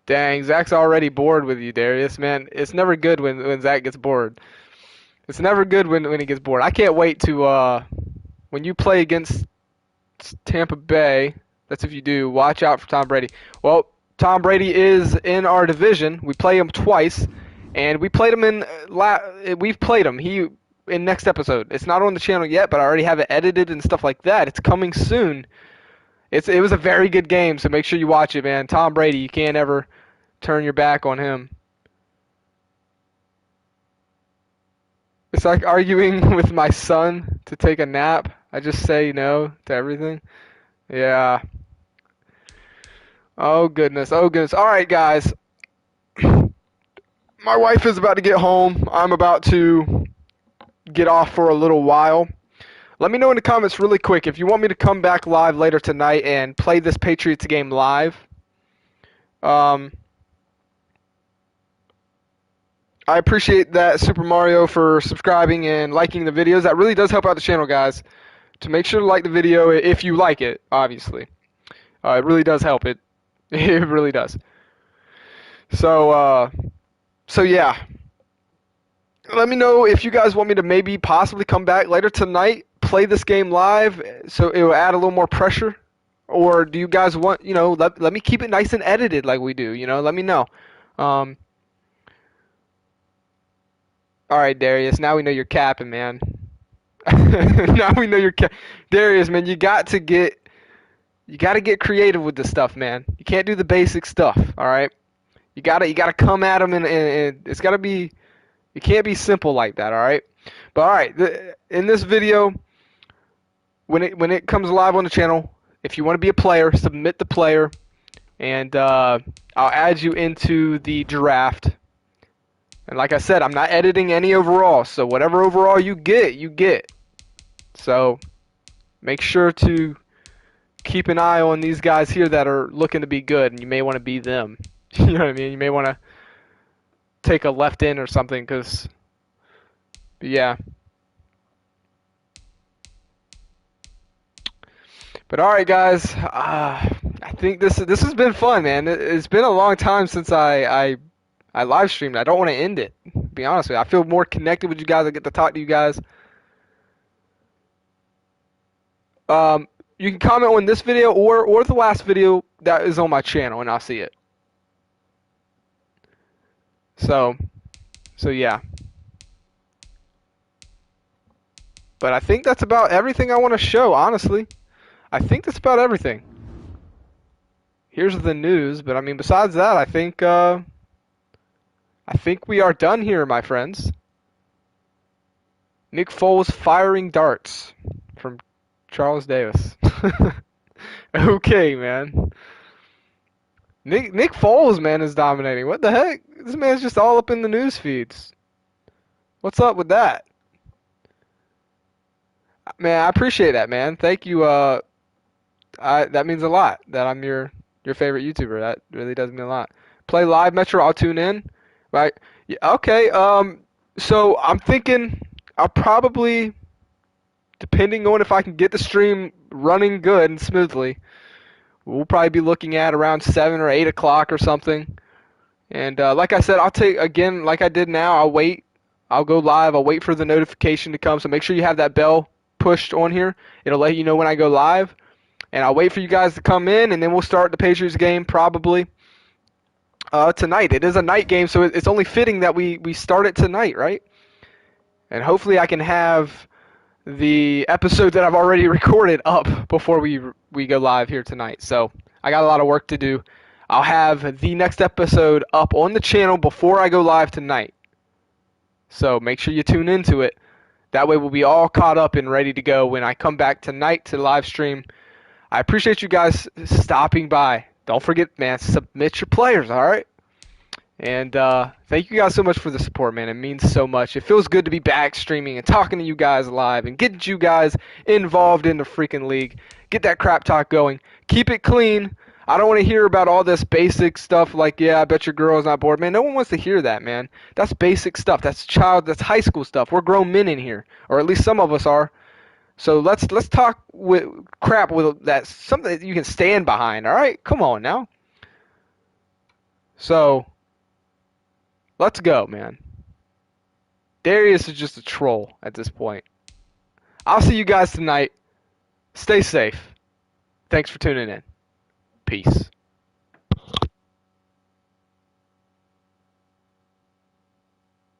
Dang, Zach's already bored with you, Darius, man. It's never good when Zach gets bored. It's never good when he gets bored. I can't wait to when you play against Tampa Bay. That's if you do. Watch out for Tom Brady. Well, Tom Brady is in our division. We play him twice, and we played him we've played him. He in next episode. It's not on the channel yet, but I already have it edited and stuff like that. It's coming soon. It was a very good game, so make sure you watch it, man. Tom Brady, you can't ever turn your back on him. It's like arguing with my son to take a nap. I just say no to everything. Yeah. Oh goodness. Oh goodness. All right, guys. My wife is about to get home. I'm about to get off for a little while. Let me know in the comments really quick if you want me to come back live later tonight and play this Patriots game live. I appreciate that, Super Mario, for subscribing and liking the videos. That really does help out the channel, guys. To make sure to like the video if you like it, obviously. It really does help it. It really does. So yeah. Let me know if you guys want me to maybe possibly come back later tonight, play this game live, so it will add a little more pressure. Or do you guys want, let me keep it nice and edited like we do, let me know. All right, Darius. Now we know you're capping, man. Now we know you're Darius, man. You got to get creative with this stuff, man. You can't do the basic stuff. All right. You gotta come at them, and it's gotta be. It can't be simple like that. All right. But all right, in this video, when it comes live on the channel, if you want to be a player, submit the player, and I'll add you into the draft. And like I said, I'm not editing any overall, so whatever overall you get, you get. So make sure to keep an eye on these guys here that are looking to be good, and you may want to be them. You know what I mean? You may want to take a left in or something, yeah. But all right, guys. I think this has been fun, man. It's been a long time since I live streamed. I don't want to end it. To be honest with you, I feel more connected with you guys. I get to talk to you guys. You can comment on this video or the last video that is on my channel, and I'll see it. So yeah. But I think that's about everything I want to show, honestly. I think that's about everything. Here's the news, but I mean, besides that, I think we are done here, my friends. Nick Foles firing darts from Charles Davis. Okay, man. Nick Foles, man, is dominating. What the heck? This man's just all up in the news feeds. What's up with that? Man, I appreciate that, man. Thank you. That means a lot that I'm your favorite YouTuber. That really does mean a lot. Play live, Metro. I'll tune in. Right? Yeah, okay. So I'm thinking I'll probably, depending on if I can get the stream running good and smoothly, we'll probably be looking at around 7 or 8 o'clock or something. And like I said, I'll take, again, like I did now, I'll wait. I'll go live. I'll wait for the notification to come. So make sure you have that bell pushed on here. It'll let you know when I go live. And I'll wait for you guys to come in, and then we'll start the Patriots game probably tonight. It is a night game, so it's only fitting that we start it tonight, right? And hopefully I can have the episode that I've already recorded up before we go live here tonight. So I got a lot of work to do. I'll have the next episode up on the channel before I go live tonight. So make sure you tune into it. That way we'll be all caught up and ready to go when I come back tonight to live stream. I appreciate you guys stopping by. Don't forget, man, submit your players, all right? And thank you guys so much for the support, man. It means so much. It feels good to be back streaming and talking to you guys live and getting you guys involved in the freaking league. Get that crap talk going. Keep it clean. I don't want to hear about all this basic stuff like, yeah, I bet your girl's not bored. Man, no one wants to hear that, man. That's basic stuff. That's high school stuff. We're grown men in here, or at least some of us are. So let's talk with crap with that something that you can stand behind. All right, come on now. So let's go, man. Darius is just a troll at this point. I'll see you guys tonight. Stay safe. Thanks for tuning in. Peace.